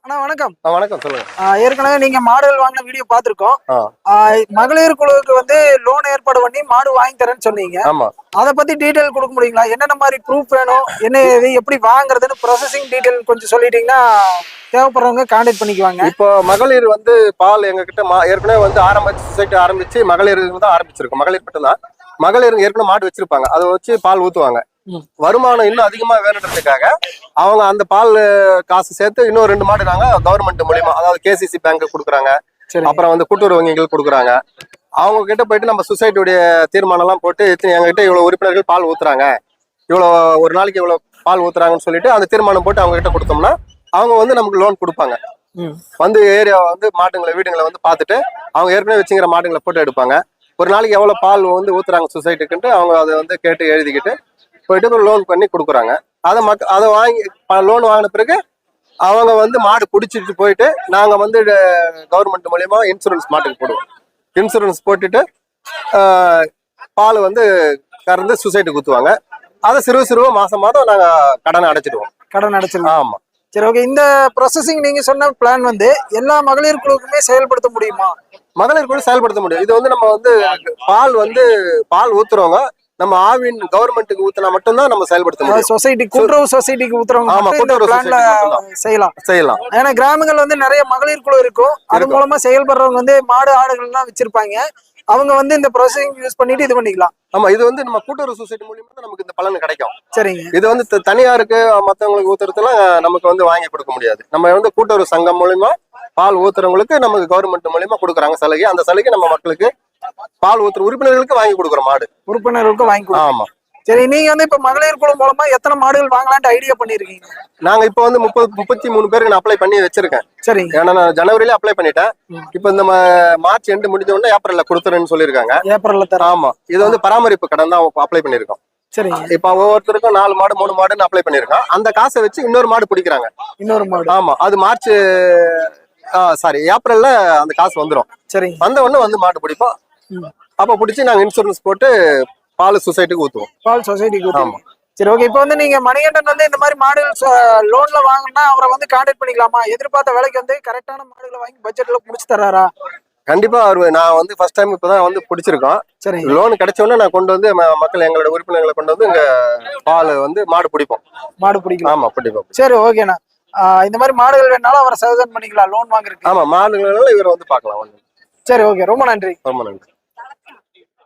அண்ணா வணக்கம். வணக்கம் சொல்லுங்க. ஏற்கனவே நீங்க மாடுகள் வாங்கின வீடியோ பார்த்திருக்கோம். மகளிர் குழுவுக்கு வந்து லோன் ஏற்பாடு பண்ணி மாடு வாங்கி தரேன்னு சொன்னீங்க. ஆமா. அத பத்தி டீடைல் கொடுக்க முடியுங்களா? என்னென்ன மாதிரி ப்ரூஃப் வேணும், என்ன இது எப்படி வாங்குறதுன்னு ப்ராசஸிங் டீடைல் கொஞ்சம் சொல்லிட்டீங்கன்னா தேவைப்படுறவங்க கான்டாக்ட் பண்ணிக்குவாங்க. இப்போ மகளிர் வந்து பால் எங்ககிட்ட ஏற்கனவே வந்து சொசைட்டி ஆரம்பிச்சு மகளிர் தான் ஆரம்பிச்சிருக்கும். மகளிர் மட்டும்தான். மகளிர் ஏற்கனவே மாடு வச்சிருப்பாங்க, அதை வச்சு பால் ஊத்துவாங்க. வருமானம் இன்னும் அதிகமா வேணுன்றதுக்காக அவங்க அந்த பால் காசு சேர்த்து இன்னும் 2 மாடு நாங்க கவர்மெண்ட் மூலியமா, அதாவது KCC பேங்க் கொடுக்குறாங்க, அப்புறம் வந்து கூட்டுறவு வங்கிகள் கொடுக்குறாங்க. அவங்க கிட்ட போயிட்டு நம்ம சொசைட்டியுடைய தீர்மானம் எல்லாம் போட்டு எங்ககிட்ட இவ்வளவு உறுப்பினர்கள் பால் ஊத்துறாங்க, இவ்வளவு ஒரு நாளைக்கு இவ்வளவு பால் ஊத்துறாங்கன்னு சொல்லிட்டு அந்த தீர்மானம் போட்டு அவங்க கிட்ட கொடுத்தோம்னா அவங்க வந்து நமக்கு லோன் கொடுப்பாங்க. வந்து ஏரியா வந்து மாடுங்களை வீடுங்களை வந்து பார்த்துட்டு அவங்க ஏற்கனவே வச்சுங்கிற மாடுங்களை போட்டோ எடுப்பாங்க. ஒரு நாளைக்கு எவ்வளவு பால் வந்து ஊத்துறாங்க சொசைட்டிக்குன்ட்டு அவங்க அதை வந்து கேட்டு எழுதிக்கிட்டு போயிட்டு லோன் பண்ணி கொடுக்குறாங்க. அதை வாங்கி லோன் வாங்கின பிறகு அவங்க வந்து மாடு பிடிச்சிட்டு போயிட்டு நாங்க வந்து கவர்மெண்ட் மூலியமா இன்சூரன்ஸ் மாட்டுக்கு போடுவோம். இன்சூரன்ஸ் போட்டுட்டு பால் வந்து கறந்து சொசைட்டிக்கு ஊத்துவாங்க. அதை சிறுவ மாசம் நாங்க கடன் அடைச்சிடுவோம். கடன் அடைச்சிடுவோம். ஆமா. சரி, ஓகே. இந்த ப்ராசஸிங் நீங்க சொன்ன பிளான் வந்து எல்லா மகளிர் குழுக்குமே செயல்படுத்த முடியுமா? மகளிர் குழு செயல்படுத்த முடியும். இது வந்து நம்ம வந்து பால் ஊத்துறவங்க நம்ம ஆவின் கவர்மெண்ட்டுக்கு ஊத்தினா மட்டும்தான் நம்ம செயல்படுத்த முடியும். சொசைட்டி கூட்டுறவு சொசைட்டிக்கு ஊத்துறவங்க செய்யலாம். ஏன்னா கிராமங்கள் வந்து நிறைய மகளிர் குழு இருக்கும். அது மூலமா செயல்படுறவங்க வந்து மாடு ஆடுகள் எல்லாம் வச்சிருப்பாங்க. அவங்க வந்து இந்த ப்ராசஸிங் யூஸ் பண்ணிட்டு இது பண்ணிக்கலாம். ஆமா, இது வந்து நம்ம கூட்டுறவு சொசைட்டி மூலியமா நமக்கு இந்த பலன் கிடைக்கும். சரிங்க. இது வந்து தனியாருக்கு மத்தவங்களுக்கு ஊத்துறதுலாம் நமக்கு வந்து வாங்கி கொடுக்க முடியாது. நம்ம வந்து கூட்டுறவு சங்கம் மூலியமா பால் ஊத்துறவங்களுக்கு நமக்கு கவர்மெண்ட் மூலியமா கொடுக்குறாங்க சலுகை. அந்த சலுகை நம்ம மக்களுக்கு பால் ஊத்துற உறுப்பினர்களுக்கு வாங்கி கொடுக்குற மாடு உறுப்பினர்களுக்கு வாங்கி. ஆமா. சரி, நீங்க வந்து இப்ப மகளிர் குழு மூலமா எத்தனை மாடுகள் வாங்கலாம்னு ஐடியா பண்ணிருக்கீங்க? நாங்க இப்ப வந்து 33 பேருக்கு நான் அப்ளை பண்ணி வச்சிருக்கேன். சரி. ஏன்னா நான் ஜனவரியில அப்ளை பண்ணிட்டேன். இப்ப இந்த மார்ச் எண்டு முடிஞ்ச உடனே ஏப்ரல்ல கொடுத்துறேன்னு சொல்லிருக்காங்க. ஏப்ரல்ல தர. ஆமா. இது வந்து பராமரிப்பு கடன் தான் அப்ளை பண்ணிருக்கோம். சரி. இப்ப ஒவ்வொருத்தருக்கும் 4 மாடு 3 மாடுன்னு அப்ளை பண்ணிருக்கோம். அந்த காசை வச்சு இன்னொரு மாடு பிடிக்கிறாங்க. இன்னொரு மாடு. ஆமா, அது ஏப்ரல்ல அந்த காசு வந்துடும். சரி. வந்த உடனே வந்து மாடு பிடிப்போம். அப்ப பிடிச்சி நாங்க இன்சூரன்ஸ் போட்டு பால் சொசைட்டிக்கு ஊத்துவோம். பால் சொசைட்டிக்கு. ஆமா. சரி, ஓகே. இப்போ வந்து நீங்க மணிகண்டன் வந்து இந்த மாதிரி மாடுகள் லோன்ல வாங்கினா அவரை வந்து கான்டாக்ட் பண்ணிக்கலாமா? எதிர்பார்த்த விலைக்கு வந்து கரெக்டான மாடுகளை வாங்கி பட்ஜெட்ல முடிச்சு தர்றாரா? கண்டிப்பா. நான் வந்து ஃபர்ஸ்ட் டைம் இப்பதான் வந்து பிடிச்சிருக்கோம். சரி. லோன் கிடைச்ச உடனே நான் கொண்டு வந்து மக்கள் எங்களோட உறுப்பினர்களை கொண்டு வந்து இங்க பால் வந்து மாடு பிடிப்போம். மாடு பிடிக்கும். ஆமா, பிடிப்போம். சரி, ஓகேண்ணா. இந்த மாதிரி மாடுகள் வேணாலும் அவரை சஜன் பண்ணிக்கலாம் லோன் வாங்குறதுக்கு. ஆமா, மாடுகள் இவரை வந்து பார்க்கலாம். சரி, ஓகே. ரொம்ப நன்றி. ரொம்ப நன்றி.